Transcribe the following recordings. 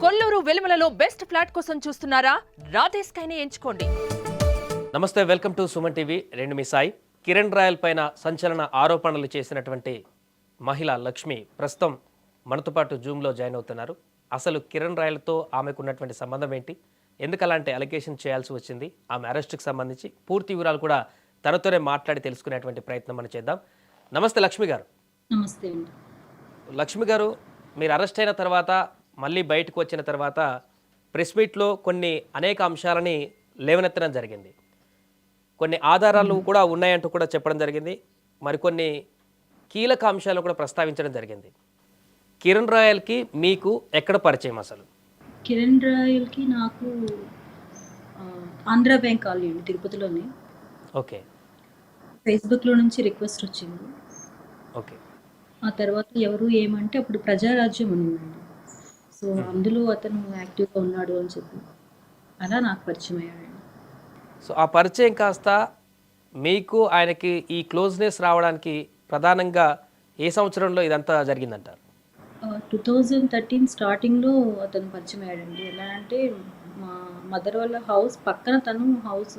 Kolluru వెలుమలలో best flat కోసం చూస్తున్నారా? రాధేశ్ కైనే ఎంచుకోండి. నమస్తే, వెల్కమ్ టు సుమన్ టీవీ. రెండు మీ సాయి. కిరణ్ రాయల్ పైన సంచలన ఆరోపణలు చేసినటువంటి మహిళ లక్ష్మి ప్రస్తుతం మనతో పాటు జూమ్లో జాయిన్ అవుతున్నారు. అసలు కిరణ్ రాయల్తో ఆమెకు ఉన్నటువంటి సంబంధం ఏంటి, ఎందుకు అలాంటి అలిగేషన్ చేయాల్సి వచ్చింది, ఆమె అరెస్ట్కి సంబంధించి పూర్తి వివరాలు కూడా తనతోనే మాట్లాడి తెలుసుకునేటువంటి ప్రయత్నం మనం చేద్దాం. నమస్తే లక్ష్మి గారు. నమస్తే అండి. లక్ష్మి గారు, మీరు అరెస్ట్ అయిన తర్వాత మళ్ళీ బయటకు వచ్చిన తర్వాత ప్రెస్ మీట్లో అనేక అంశాలని లేవనెత్తడం జరిగింది. కొన్ని ఆధారాలు కూడా ఉన్నాయంటూ కూడా చెప్పడం జరిగింది. మరికొన్ని కీలక అంశాలను కూడా ప్రస్తావించడం జరిగింది. కిరణ్ రాయల్కి మీకు ఎక్కడ పరిచయం అసలు? కిరణ్ రాయల్కి నాకు ఆంధ్ర బ్యాంక్ కాలనీ అండి, తిరుపతిలోనే. ఓకే ఫేస్బుక్లో నుంచి రిక్వెస్ట్ వచ్చింది. ఓకే ఆ తర్వాత ఎవరు ఏమంటే అప్పుడు ప్రజారాజ్యం ఉన్నిందండి. సో అందులో అతను యాక్టివ్గా ఉన్నాడు అని చెప్పి అలా నాకు పరిచయం అయ్యాడండి. సో ఆ పరిచయం కాస్త మీకు ఆయనకి ఈ క్లోజ్నెస్ రావడానికి ప్రధానంగా ఏ సంవత్సరంలో ఇదంతా జరిగిందంటారు? 2013 స్టార్టింగ్లో అతను పరిచయం అయ్యాడండి. ఎలా అంటే మా మదర్ వాళ్ళ హౌస్ పక్కన తను హౌస్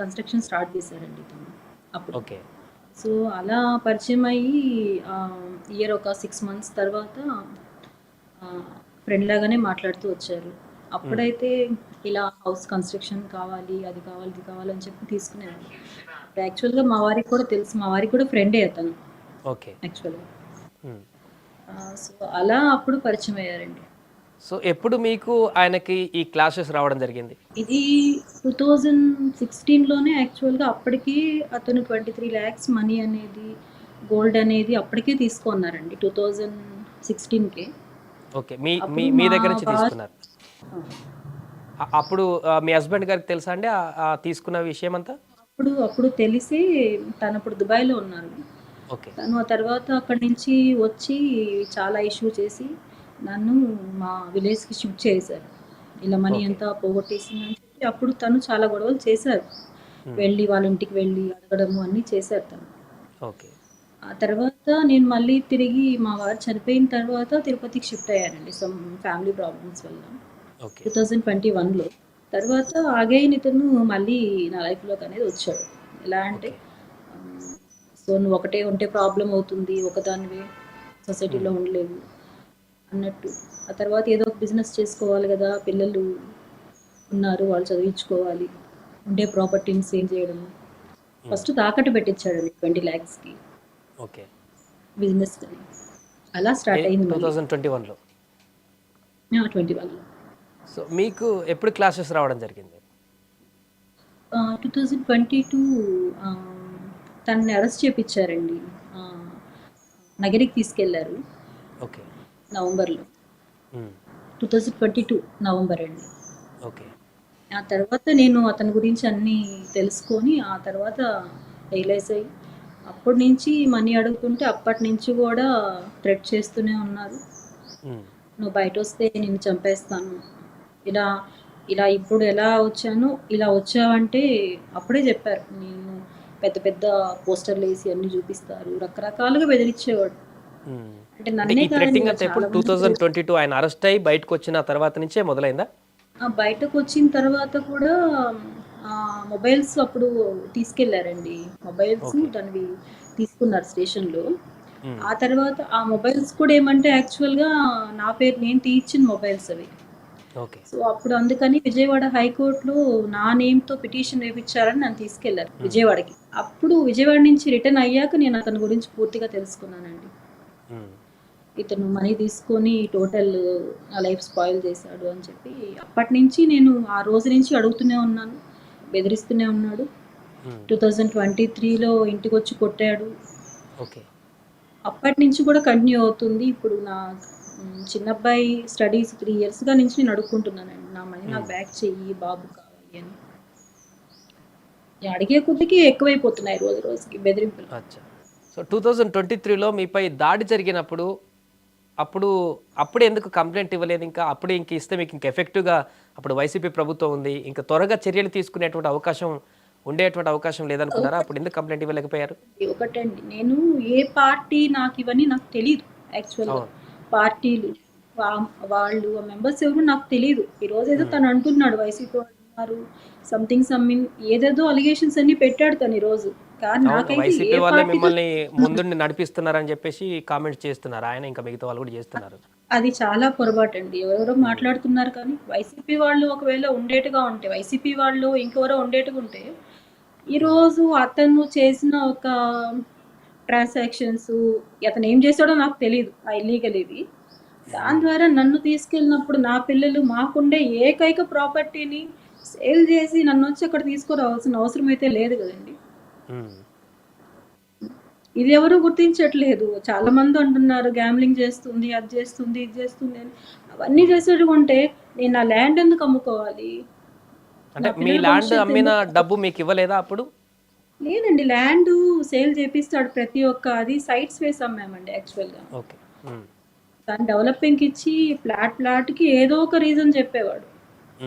కన్స్ట్రక్షన్ స్టార్ట్ చేశాడండి తను అప్పుడు. ఓకే సో అలా పరిచయం అయ్యి ఇయర్ ఒక 6 months తర్వాత ఫ్రెండ్ లాగానే మాట్లాడుతూ వచ్చారు. అప్పుడైతే ఇలా హౌస్ కన్స్ట్రక్షన్ కావాలి, అది కావాలి, ఇది కావాలని చెప్పి తీసుకునేవాళ్ళు. యాక్చువల్గా మా వారికి కూడా తెలుసు, మా వారికి కూడా ఫ్రెండే అతను ఓకే యాక్చువల్గా. సో అలా అప్పుడు పరిచయం అయ్యారండి. సో ఎప్పుడు మీకు ఆయనకి ఈ క్లాషెస్ రావడం జరిగింది? ఇది 2016లోనే యాక్చువల్గా. అప్పటికి అతను 23 lakhs మనీ అనేది, గోల్డ్ అనేది అప్పటికే తీసుకున్నారండి 2016కే. ఓకే, మీ దగ్గర నుంచి తీసుకున్నారు. అప్పుడు మీ హస్బెండ్ గారికి తెలుసా అండి తీసుకున్న విషయం అంతా? అప్పుడు తెలిసి తను అప్పుడు దుబాయ్లో ఉన్నారు. ఓకే తను ఆ తర్వాత అక్కడి నుంచి వచ్చి చాలా ఇష్యూ చేసి నన్ను మా విలేజ్కి షిఫ్ట్ చేశారు. ఇలా మనీ అంతా పోగొట్టేసిందని చెప్పి అప్పుడు తను చాలా గొడవలు చేశారు. వెళ్ళి వాళ్ళ ఇంటికి వెళ్ళి అడగడము అన్నీ చేశారు తను. ఓకే ఆ తర్వాత నేను మళ్ళీ తిరిగి మా వారు చనిపోయిన తర్వాత తిరుపతికి షిఫ్ట్ అయ్యానండి, సమ్ ఫ్యామిలీ ప్రాబ్లమ్స్ వల్ల ఓకే 2021లో. తర్వాత అగైన్ ఇతను మళ్ళీ నా లైఫ్లోకి అనేది వచ్చాడు. ఎలా అంటే సో నువ్వు ఒకటే ఉంటే ప్రాబ్లం అవుతుంది, ఒకదానివే సొసైటీలో ఉండలేవు అన్నట్టు. ఆ తర్వాత ఏదో ఒక బిజినెస్ చేసుకోవాలి కదా, పిల్లలు ఉన్నారు, వాళ్ళు చదివించుకోవాలి, ఉండే ప్రాపర్టీని సేల్ చేయడము. ఫస్ట్ తాకట్టు పెట్టించాడండి 20 lakhsకి ఓకే బిజినెస్ అని. అలా స్టార్ట్ అయింది 2021లో. 21లో. సో మీకు ఎప్పుడు క్లాషెస్ రావడం జరిగింది? 2022 తనని అరెస్ట్ చేయించారండి. నగరికి తీసుకెళ్లారు ఓకే నవంబర్లో. 2022 నవంబర్ అండి. ఓకే ఆ తర్వాత నేను అతని గురించి అన్నీ తెలుసుకొని ఆ తర్వాత రియలైజ్ అయ్యి అప్పటి నుంచి మనీ అడుగుతుంటే అప్పటి నుంచి కూడా థ్రెట్ చేస్తూనే ఉన్నారు. నువ్వు బయట వస్తే నిన్ను చంపేస్తాను, ఇలా ఇలా ఇప్పుడు ఎలా వచ్చాను ఇలా వచ్చావంటే అప్పుడే చెప్పారు. నేను పెద్ద పెద్ద పోస్టర్లు వేసి అన్ని చూపిస్తారు, రకరకాలుగా బెదిరించేవాడు. అంటే నన్నే థ్రెట్టింగ్ అంతా ఎప్పుడు 2022 ఆయన అరెస్ట్ అయ్యి బయటకు వచ్చిన తర్వాత నుంచే మొదలైందా? బయటకు వచ్చిన తర్వాత కూడా మొబైల్స్ అప్పుడు తీసుకెళ్లారండి. మొబైల్స్ దానివి తీసుకున్నారు స్టేషన్లో. ఆ తర్వాత ఆ మొబైల్స్ కూడా ఏమంటే యాక్చువల్గా నా పేరు నేను తీయించిన మొబైల్స్ అవి. ఓకే సో అప్పుడు అందుకని విజయవాడ హైకోర్టులో నా నేమ్తో పిటిషన్ వేయించారని నన్ను తీసుకెళ్లారు విజయవాడకి. అప్పుడు విజయవాడ నుంచి రిటర్న్ అయ్యాక నేను అతని గురించి పూర్తిగా తెలుసుకున్నానండి. ఇతను మనీ తీసుకొని టోటల్ నా లైఫ్ స్పాయిల్ చేశాడు అని చెప్పి అప్పటి నుంచి నేను ఆ రోజు నుంచి అడుగుతూనే ఉన్నాను, బెదిరిస్తూనే ఉన్నాడు. 2023లో ఇంటికి వచ్చి కొట్టాడు. ఓకే అప్పటి నుంచి కూడా కంటిన్యూ అవుతుంది. ఇప్పుడు నా చిన్నబ్బాయి స్టడీస్ 3 yearsగా నుంచి నేను అడుక్కుంటున్నానండి, నా మనీ నాకు బ్యాక్ చెయ్యి, బాబు కావాలి అని. అడిగే కొద్దికి ఎక్కువైపోతున్నాయి రోజు రోజుకి బెదిరింపులు. అచ్చా. సో 2023లో మీపై దాడి జరిగినప్పుడు అప్పుడు ఎందుకు కంప్లైంట్ ఇవ్వలేదు? అప్పుడు ఇస్తే మీకు ఎఫెక్టివ్గా అప్పుడు వైసీపీ ప్రభుత్వం ఉంది, ఇంకా త్వరగా చర్యలు తీసుకునేటువంటి ఉండేటువంటి అవకాశం లేదనుకున్నారా? అప్పుడు ఎందుకు కంప్లైంట్ ఇవ్వలేకపోయారు? ఒకటండి, నేను ఏ పార్టీ నాకు ఇవన్నీ నాకు తెలియదు యాక్చువల్గా. పార్టీలు వాళ్ళు ఆ మెంబర్స్ ఎవరు నాకు తెలియదు. ఈరోజు ఏదో తను అంటున్నాడు వైసీపీ వాళ్ళు ఉన్నారు, సంథింగ్ ఏదేదో అలిగేషన్స్ అన్ని పెట్టాడు తను ఈరోజు. కానీ అవును. నాకైతే ఏ వైసీపీ వాళ్ళే పార్టీతో మిమ్మల్ని ముందుండి నడిపిస్తున్నారని చెప్పేసి కామెంట్స్ చేస్తున్నారు. ఆయన ఇంకా మిగతా వాళ్ళు కూడా చేస్తున్నారు. అది చాలా పొరపాటండి. ఎవరెవరో మాట్లాడుతున్నారు కానీ వైసీపీ వాళ్ళు ఒకవేళ ఉండేట్టుగా ఉంటే, వైసీపీ వాళ్ళు ఇంకెవరో ఉండేట్టుగా ఉంటే, ఈరోజు అతను చేసిన ఒక ట్రాన్సాక్షన్స్ అతను ఏం చేశాడో నాకు తెలీదు. ఆ ఇల్లీగల్ ఇది. దాని ద్వారా నన్ను తీసుకెళ్ళినప్పుడు నా పిల్లలు మాకుండే ఏకైక ప్రాపర్టీని సేల్ చేసి నన్నొచ్చి అక్కడ తీసుకురావాల్సిన అవసరం అయితే లేదు కదండి. ఉమ్. ఇది ఎవరు గుర్తించట్లేదు. చాలా మంది అంటున్నారు గ్యామ్లింగ్ చేస్తుంది, అది చేస్తుంది, ఇది చేస్తుంది అని. అవన్నీ చేసేటుకుంటే నేను నా ల్యాండ్ ఎందుకు అమ్ముకోవాలి? అంటే నా మీ పిల్లల ల్యాండ్ భవిష్యత్తు అమ్మిన ఎందుకు? డబ్బు మీకు ఇవ్వలేదా అప్పుడు? లేదండి, ల్యాండ్ సేల్ చేపిస్తాడు ప్రతి ఒక్క అది సైట్స్ వేసి అమ్మామండి యాక్చువల్గా. ఓకే. ఉమ్. దాన్ని డెవలపింగ్ ఇచ్చి ప్లాట్కి ఏదో ఒక రీజన్ చెప్పేవాడు.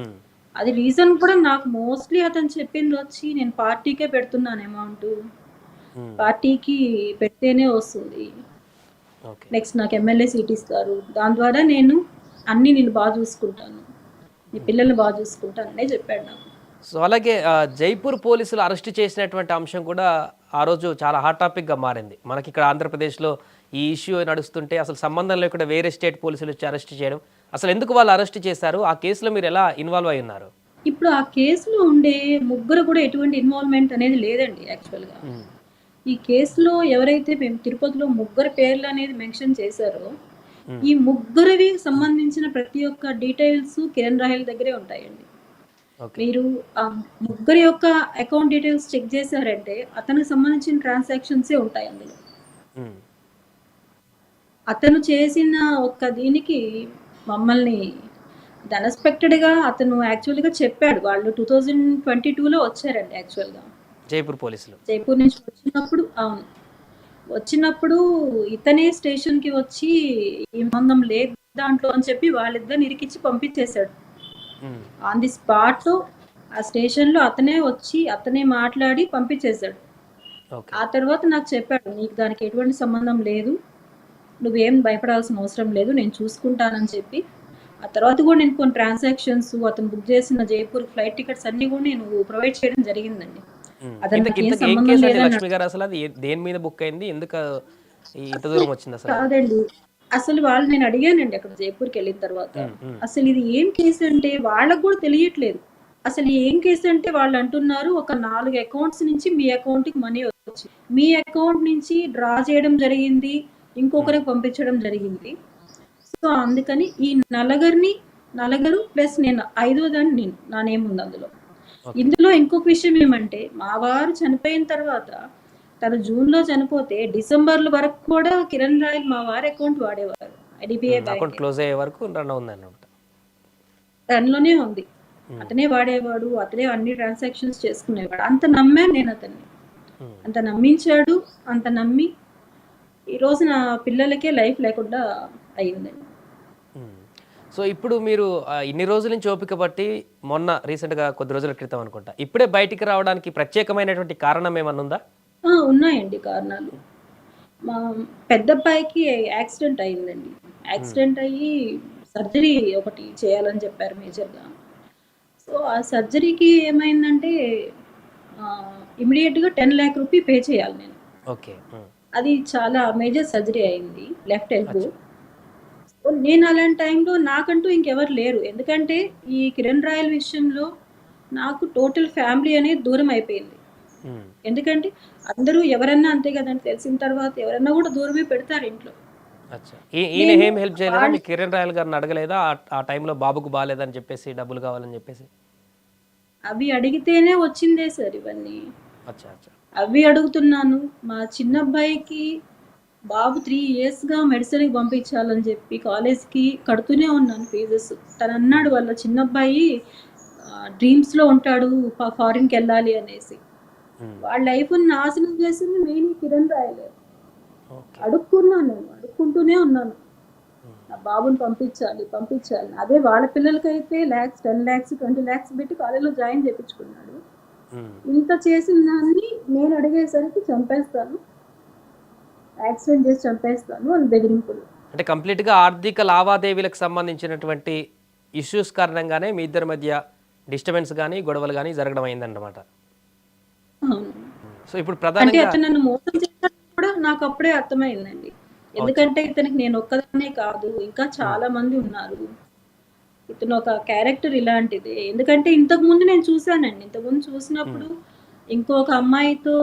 ఉమ్. అది రీజన్ కూడా నాకు మోస్ట్లీ అతను చెప్పింది వచ్చి నేను పార్టీకే పెడుతున్నాను అమౌంట్, ఉమ్. పార్టీకి పెడితేనే వస్తుంది, ఓకే. నెక్స్ట్ నాకు ఎమ్మెల్యే సీట్ ఇస్తారు, దాని ద్వారా నేను బాగా చూసుకుంటాను, నీ పిల్లల్ని బాగా చూసుకుంటాను అనే చెప్పాడు నాకు. సో అలాగే జైపూర్ పోలీసులు అరెస్ట్ చేసినటువంటి అంశం కూడా ఆ రోజు చాలా హాట్ టాపిక్గా మారింది. మనకి ఇక్కడ ఆంధ్రప్రదేశ్లో ఈ ఇష్యూ నడుస్తుంటే అసలు సంబంధం లేకుండా వేరే స్టేట్ పోలీసులు వచ్చి అరెస్ట్ చేయడం, అసలు ఎందుకు వాళ్ళు అరెస్ట్ చేశారు? ఆ కేసులో మీరు ఎలా ఇన్వాల్వ్ అయి ఉన్నారు? ఇప్పుడు ఆ కేసులో ఉండే ముగ్గురు కూడా ఎటువంటి ఇన్వాల్వ్మెంట్ అనేది లేదండి యాక్చువల్గా. ఉమ్. ఈ కేసులో ఎవరైతే మేము తిరుపతిలో ముగ్గురు పేర్లు అనేది మెన్షన్ చేశారో, ఈ ముగ్గురివి సంబంధించిన ప్రతి ఒక్క డీటెయిల్స్ కిరణ్ రాహెల్ దగ్గరే ఉంటాయండి. ఓకే. మీరు ఆ ముగ్గురి యొక్క అకౌంట్ డీటెయిల్స్ చెక్ చేశారంటే అతనికి సంబంధించిన ట్రాన్సాక్షన్సే ఉంటాయి అందులో. ఉమ్. అతను చేసిన ఒక్క దీనికి మమ్మల్ని అన్ఎక్స్పెక్టెడ్గా అతను యాక్చువల్గా చెప్పాడు. వాళ్ళు 2022లో వచ్చారండి యాక్చువల్గా జైపూర్ పోలీసులు. జైపూర్ నుంచి వచ్చినప్పుడు. అవును, వచ్చినప్పుడు ఇతనే స్టేషన్కి వచ్చి ఈ సంబంధం లేదు దాంట్లో అని చెప్పి వాళ్ళిద్దరిని ఇరికిచ్చి పంపించేశాడు. ఉమ్. ఆన్ ది స్పాట్ ఆ స్టేషన్లో అతనే వచ్చి అతనే మాట్లాడి పంపించేశాడు. ఓకే. ఆ తర్వాత నాకు చెప్పాడు, నీకు దానికి ఎటువంటి సంబంధం లేదు, నువ్వేం భయపడాల్సిన అవసరం లేదు, నేను చూసుకుంటానని చెప్పి. ఆ తర్వాత కూడా నేను కొన్ని ట్రాన్సాక్షన్స్ అతను బుక్ చేసిన జైపూర్ ఫ్లైట్ టికెట్స్ అన్నీ కూడా నేను ప్రొవైడ్ చేయడం జరిగిందండి. అతను ఇంతకు ఏం ఇంతకు ఏం సంబంధం కేసు అండి లేదని లక్ష్మి గారు? అసలు అది దేని మీద బుక్ అయింది? ఎందుకు ఇంత దూరం వచ్చింది అసలు? కాదండి. అసలు వాళ్ళు నేను అడిగానండి అక్కడ జైపూర్కి వెళ్ళిన తర్వాత, అసలు ఇది ఏం కేసు అంటే వాళ్ళకు కూడా తెలియట్లేదు. అసలు ఏం కేసు అంటే వాళ్ళు అంటున్నారు ఒక 4 అకౌంట్స్ నుంచి మీ అకౌంట్కి మనీ వచ్చి మీ అకౌంట్ నుంచి డ్రా చేయడం జరిగింది, ఇంకొకరికి పంపించడం జరిగింది. సో అందుకని ఈ నలుగురు ప్లస్ నేను 5వ దాన్ని నేను నా నేమ్ ఉంది అందులో. ఇందులో ఇంకొక విషయం ఏమంటే మా వారు చనిపోయిన తర్వాత, తను జూన్లో చనిపోతే డిసెంబర్ల వరకు కూడా కిరణ్ రాయల్ మా వారి అకౌంట్ వాడేవారు. ఐడిబిఐ అకౌంట్ బ్యాంక్ క్లోజ్ అయ్యే వరకు రన్ ఉంది అన్నమాట. దానిలోనే ఉంది. అతనే వాడేవాడు, అతనే అన్ని ట్రాన్సాక్షన్స్ చేసుకునేవాడు. అంత నమ్మాను నేను అతన్ని, అంత నమ్మించాడు. అంత నమ్మి ఈరోజు నా పిల్లలకే లైఫ్ లేకుండా అయ్యిందండి. సో ఇప్పుడు మీరు ఇన్ని రోజుల నుంచి ఓపిక పట్టి మొన్న రీసెంట్గా కొద్ది రోజుల క్రితం అనుకుంటా ఇప్పుడే బయటికి రావడానికి ప్రత్యేకమైనటువంటి కారణం ఏమన్నా ఉందా? ఉన్నాయండి కారణాలు. మా పెద్ద అబ్బాయికి యాక్సిడెంట్ అయిందండి. యాక్సిడెంట్ అయ్యి సర్జరీ ఒకటి చేయాలని చెప్పారు మేజర్గా. సో ఆ సర్జరీకి ఏమైందంటే ఇమీడియట్గా 10 lakh రూపీ పే చేయాలి నేను. ఓకే. అది చాలా మేజర్ సర్జరీ అయింది, లెఫ్ట్ ఎల్బో. సో నేను అలాంటి టైంలో నాకంటూ ఇంకెవరు లేరు. ఎందుకంటే ఈ కిరణ్ రాయల్ విషయంలో నాకు టోటల్ ఫ్యామిలీ అనేది దూరం అయిపోయింది. ఎందుకంటే అందరూ ఎవరన్నా అంతే కదండి, తెలిసిన తర్వాత ఎవరన్నా కూడా దూరమే పెడతారు ఇంట్లో. ఈయన ఏం హెల్ప్ చేయలేదా? మీ కిరణ్ రాయల్ గారిని అడగలేదా ఆ టైంలో బాబుకు బాగాలేదని చెప్పేసి డబ్బులు కావాలని చెప్పేసి? అవి అడిగితేనే వచ్చిందే సార్ ఇవన్నీ. అచ్చా అచ్చా. అవి అడుగుతున్నాను. మా చిన్న అబ్బాయికి బాబు 3 yearsగా మెడిసిన్కి పంపించాలని చెప్పి కాలేజ్కి కడుతూనే ఉన్నాను ఫీజెస్. తను అన్నాడు వాళ్ళ చిన్న అబ్బాయి డ్రీమ్స్లో ఉంటాడు ఫారిన్కి వెళ్ళాలి అనేసి. వాళ్ళ లైఫ్ని నాశనం చేసింది మెయిన్ కిరణ్ రాయలే. అడుక్కున్నాను, నేను అడుక్కుంటూనే ఉన్నాను, నా బాబుని పంపించాలి. అదే వాళ్ళ పిల్లలకైతే lakhs, 10 lakhs, 20 lakhs పెట్టి కాలేజీలో జాయిన్ చేయించుకున్నాడు. ఇంత చేసిన దాన్ని నేను అడిగేసరికి చంపేస్తాను, యాక్సిడెంట్ చేసి చంపేస్తాను అని బెదిరింపులు. అంటే కంప్లీట్గా ఆర్థిక లావాదేవీలకు సంబంధించినటువంటి ఇష్యూస్ కారణంగానే మీ ఇద్దరి మధ్య డిస్టర్బెన్స్ కానీ గొడవలు కానీ జరగడం అయిందన్నమాట. అవును. సో ఇప్పుడు అంటే ప్రధానంగా అతను నన్ను మోసం చేశాడని కూడా నాకు అప్పుడే అర్థమైందండి. ఎందుకంటే ఇతనికి నేను ఒక్కదాన్నే కాదు, ఇంకా చాలా మంది ఉన్నారు. ఇతను ఒక క్యారెక్టర్ ఇలాంటిది. ఎందుకంటే ఇంతకుముందు నేను చూసానండి. ఇంతకుముందు చూసినప్పుడు ఇంకొక అమ్మాయితో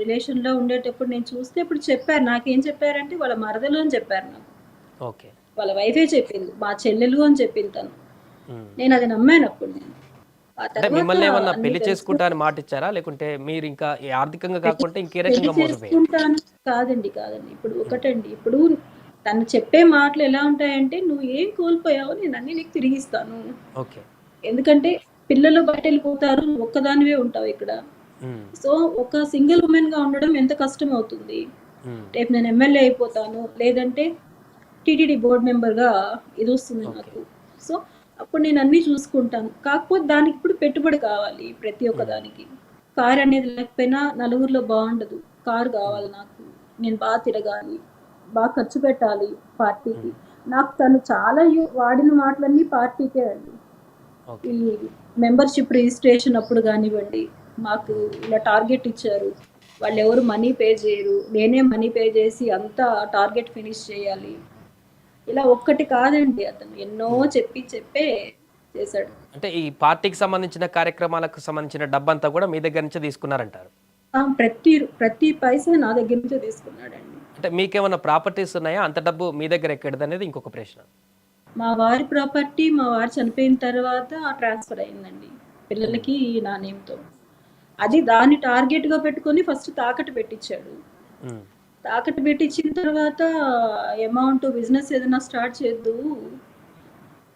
రిలేషన్‌లో ఉండేటప్పుడు నేను చూస్తే ఇప్పుడు చెప్పారు. నాకేం చెప్పారంటే వాళ్ళ మరదలు అని చెప్పారు నాకు. ఓకే. వాళ్ళ వైఫే చెప్పింది. మా చెల్లెలు అని చెప్పింది తను. ఉమ్. నేను అది నమ్మాను అప్పుడు నేను. ఆ అంటే తర్వాత మిమ్మల్ని ఏమన్నా అన్నీ పెళ్లి తెలుసుకొని చేసుకుంటా అని మాట ఇచ్చారా, లేకుంటే మీరు ఇంకా ఈ ఆర్థికంగా కాకుండా ఇంకే పెళ్లి రకంగా మోసపోయారు? చేసుకుంటాను కాదండి. ఇప్పుడు ఒకటండి. ఇప్పుడు తను చెప్పే మాటలు ఎలా ఉంటాయంటే, "నువ్వు ఏం కోల్పోయావో నేను అన్నీ నీకు తిరిగిస్తాను." ఓకే. ఎందుకంటే పిల్లలు బయటెళ్ళిపోతారు. నువ్వు ఒక్కదానివే ఉంటావు ఇక్కడ. ఉమ్. సో, ఒక సింగిల్ వుమెన్‌గా ఉండడం ఎంత కష్టమవుతుంది. ఉమ్. రేపు నేను ఎమ్మెల్యే అయిపోతాను. లేదంటే టీటీడీ బోర్డ్ మెంబర్‌గా ఇదొస్తుంది ఓకే. నాకు. సో, అప్పుడు నేను అన్నీ చూసుకుంటాను. కాకపోతే దానికి ఇప్పుడు పెట్టుబడి కావాలి ప్రతి ఒక్క దానికి. కార్ అనేది లేకపోయినా నలుగురిలో బాగుండదు. కారు కావాలి నాకు. నేను బాగా తిరగాలి. బాగా ఖర్చు పెట్టాలి పార్టీకి. నాకు తను చాలా వాడిన మాటలన్నీ పార్టీకే అండి. ఓకే. ఈ మెంబర్‌షిప్ రిజిస్ట్రేషన్ అప్పుడు గానివ్వండి, మాకు ఇలా టార్గెట్ ఇచ్చారు. వాళ్ళెవరు మనీ పే చేయరు. నేనే మనీ పే చేసి అంతా టార్గెట్ ఫినిష్ చేయాలి. ఇలా ఒక్కటి కాదండి, అతను ఎన్నో చెప్పే చేశాడు. అంటే ఈ పార్టీకి సంబంధించిన కార్యక్రమాలకు సంబంధించిన డబ్బంతా కూడా మీ దగ్గర నుంచే తీసుకున్నారంటారు. ప్రతి పైసా నా దగ్గర నుంచే తీసుకున్నాడండి. అంటే మీకేమన్నా ప్రాపర్టీస్ ఉన్నాయా? అంత డబ్బు మీ దగ్గర ఎక్కడిదనేది ఇంకొక ప్రశ్న. మా వారి ప్రాపర్టీ మా వారు చనిపోయిన తర్వాత ట్రాన్స్‌ఫర్ అయిందండి. పిల్లలకి నా నేమ్‌తో. అది దాన్ని టార్గెట్‌గా పెట్టుకొని ఫస్ట్ తాకట్టు పెట్టిచ్చాడు. ఉమ్. తాకట్టు పెట్టిచ్చిన తర్వాత అమౌంట్ బిజినెస్ ఏదైనా స్టార్ట్ చేద్దువు.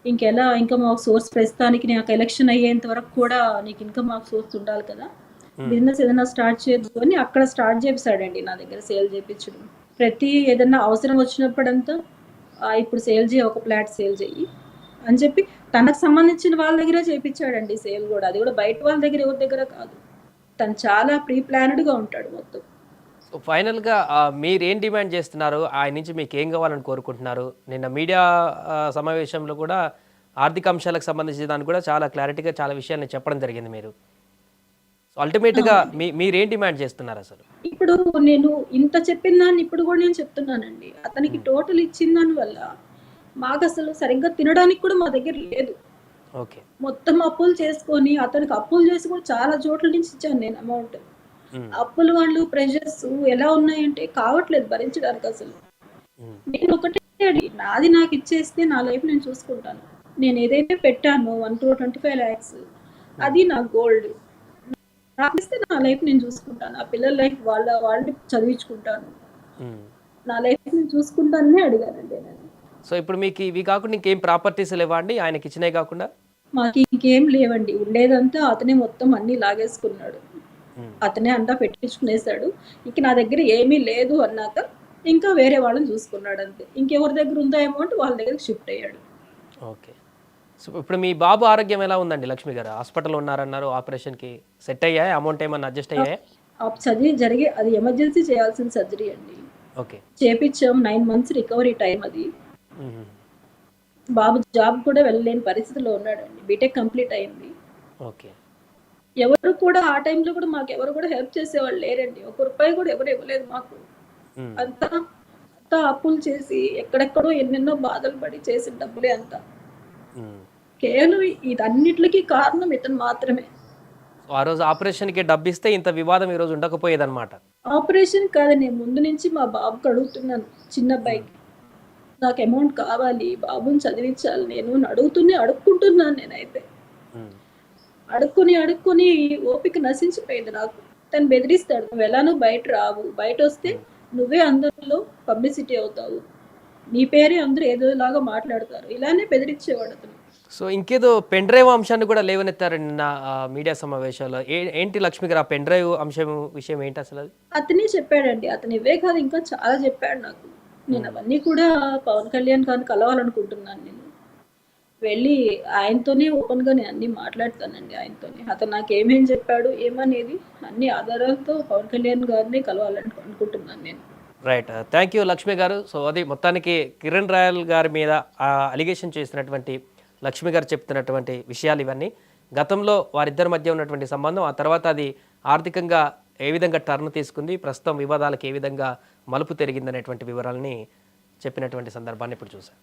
ఇన్కమ్ ఆఫ్ సోర్స్ ప్రస్తుతానికి నాకు ఎలక్షన్ అయ్యేంత వరకు కూడా నీకు ఇన్కమ్ ఆఫ్ సోర్స్ ఉండాలి కదా! బిజినెస్ ఏదైనా స్టార్ట్ చేద్దువు అని అక్కడ స్టార్ట్ చేపిసాడండి నా దగ్గర సేల్ చేపిచ్చడం. ఏదన్నా అవసరం వచ్చినప్పుడంతా ఇప్పుడు సేల్ చేయి, ఒక ఫ్లాట్ సేల్ చెయ్యి అని చెప్పి తనకు సంబంధించిన వాళ్ళ దగ్గరే చేపిచ్చాడండి సేల్ గూడా. అది కూడా బయట వాళ్ళ దగ్గర ఎవరి దగ్గర కాదు. తను చాలా ప్రీ ప్లాన్డ్‌గా ఉంటాడు మొత్తం. సో ఫైనల్‌గా మీరేం డిమాండ్ చేస్తున్నారు? ఆయన నుంచి మీకేం కావాలని కోరుకుంటున్నారు? నిన్న మీడియా సమావేశంలో కూడా ఆర్థిక అంశాలకు సంబంధించిన దానికి కూడా చాలా క్లారిటీగా చాలా విషయాల్ని చెప్పడం జరిగింది మీరు. సో అల్టిమేట్‌గా మీరేం డిమాండ్ చేస్తున్నారసలు? ఇప్పుడు నేను ఇంత చెప్పిన దాన్ని ఇప్పుడు కూడా నేను చెప్తున్నానండి. అతనికి టోటల్ ఇచ్చిన దాని వల్ల మాకసలు సరిగ్గా తినడానికి కూడా మా దగ్గర లేదు. ఓకే. మొత్తం అప్పులు చేసుకొని, అతనికి అప్పులు చేసి కూడా చాలా చోట్ల నుంచి ఇచ్చాను నేను అమౌంట్. హ్మ్. అప్పులు వాళ్ళు ప్రెషర్స్ ఎలా ఉన్నాయంటే కావట్లేదు భరించడానికి అసలు. హ్మ్. నేను ఒకటే నాది నాకు ఇచ్చేస్తే నా లైఫ్ నేను చూసుకుంటాను. నేను ఏదైతే పెట్టానో 1,25 lakhs అది నా గోల్డ్. నాకిస్తే నా లైఫ్ నేను చూసుకుంటాను. ఆ పిల్లల లైఫ్ వాళ్ళని చదివించుకుంటాను. హ్మ్. నా లైఫ్ నేను చూసుకుంటాననే అడిగానండి నేను. సో ఇప్పుడు మీకు ఇవి కాకుండా ఇంకేం ప్రాపర్టీస్ లేవా అండి ఆయనకిచ్చినయి కాకుండా? మాకు ఇంకేం లేవండి. ఉండేదంతా అతనే మొత్తం అన్నీ లాగేసుకున్నాడు. హ్మ్. అతనే అంతా పెట్టించుకునేసాడు. ఇంక నా దగ్గర ఏమీ లేదు అన్నాక ఇంకా వేరే వాళ్ళని చూసుకున్నాడంతే. ఇంకెవరి దగ్గర ఉందో అమౌంట్ వాళ్ళ దగ్గరికి షిఫ్ట్ అయ్యాడు. ఓకే. సో ఇప్పుడు మీ బాబు ఆరోగ్యం ఎలా ఉందండి లక్ష్మి గారు? హాస్పిటల్‌లో ఉన్నారన్నారు. ఆపరేషన్‌కి సెట్ అయ్యాయా? అమౌంట్ ఏమన్నా అడ్జస్ట్ అయ్యాయా? సర్జరీ అది ఎమర్జెన్సీ చేయాల్సిన సర్జరీ అండి. ఓకే. చేపిచ్చాం. 9 months రికవరీ టైమ్ అది. హుహు. బాబు జాబ్ కూడా వెళ్ళలేని పరిస్థితిలో ఉన్నాడండి. బీటెక్ కంప్లీట్ అయింది. ఓకే. ఎవరు కూడా ఆ టైంలో కూడా మాకెవరు కూడా హెల్ప్ చేసేవాళ్ళు లేరండి. ఒక్క రూపాయి కూడా ఎవరు ఇవ్వలేదు మాకు. హ్మ్. అంతా అంతా అప్పులు చేసి ఎక్కడెక్కడో ఎన్నెన్నో బాధలు పడి చేసిన డబ్బులే అంతా. హ్మ్. కేవలం ఇదన్నిట్లికి కారణం ఇతను మాత్రమే. సో ఆ రోజు ఆపరేషన్‌కి డబ్బిస్తే ఇంత వివాదం ఈరోజు ఉండకపోయేదన్నమాట. ఆపరేషన్ కాదండి, ముందు నుంచి మా బాబుకి అడుగుతున్నాను. చిన్న హ్మ్. అబ్బాయికి. నాకు అమౌంట్ కావాలి. బాబుని చదివించాలి నేను అని అడుక్కుంటున్నాను నేనైతే. హ్మ్. అడుక్కొని ఓపిక నశించిపోయింది నాకు. తను బెదిరిస్తాడు. "నువ్వెలానో బయట రావు. బయటొస్తే హ్మ్. నువ్వే అందరిలో పబ్లిసిటీ అవుతావు. నీ పేరే అందరూ ఏదోలాగా మాట్లాడతారు." ఇలానే బెదిరించేవాడు అతను. సో ఇంకేదో పెన్ డ్రైవ్ అంశాన్ని కూడా లేవనెత్తారు నిన్న మీడియా సమావేశాల్లో. ఏంటి లక్ష్మి గారు ఆ పెన్ డ్రైవ్ విషయం ఏంటసలది? అతనే చెప్పాడండి. అతను ఇవే కాదు ఇంకా చాలా చెప్పాడు నాకు. నేను అవన్నీ కూడా పవన్ కళ్యాణ్ గారిని కలవాలనుకుంటున్నాను నేను. వెళ్ళి ఆయనతోనే ఓపెన్‌గా నేను అన్నీ మాట్లాడతానండి ఆయనతోనే. అతను నాకేమేం చెప్పాడు, ఏమనేది అన్ని ఆధారాలతో పవన్ కళ్యాణ్ గారినే కలవాలని అనుకుంటున్నాను నేను. రైట్, థ్యాంక్ యూ లక్ష్మి గారు. సో అది మొత్తానికి కిరణ్ రాయల్ గారి మీద అలిగేషన్ చేసినటువంటి లక్ష్మి గారు చెప్తున్నటువంటి విషయాలు ఇవన్నీ. గతంలో వారిద్దరి మధ్య ఉన్నటువంటి సంబంధం, ఆ తర్వాత అది ఆర్థికంగా ఏ విధంగా టర్న్ తీసుకుంది, ప్రస్తుతం వివాదాలకు ఏ విధంగా మలుపు తిరిగిందనేటువంటి వివరాలని చెప్పినటువంటి సందర్భాన్ని ఇప్పుడు చూసాం.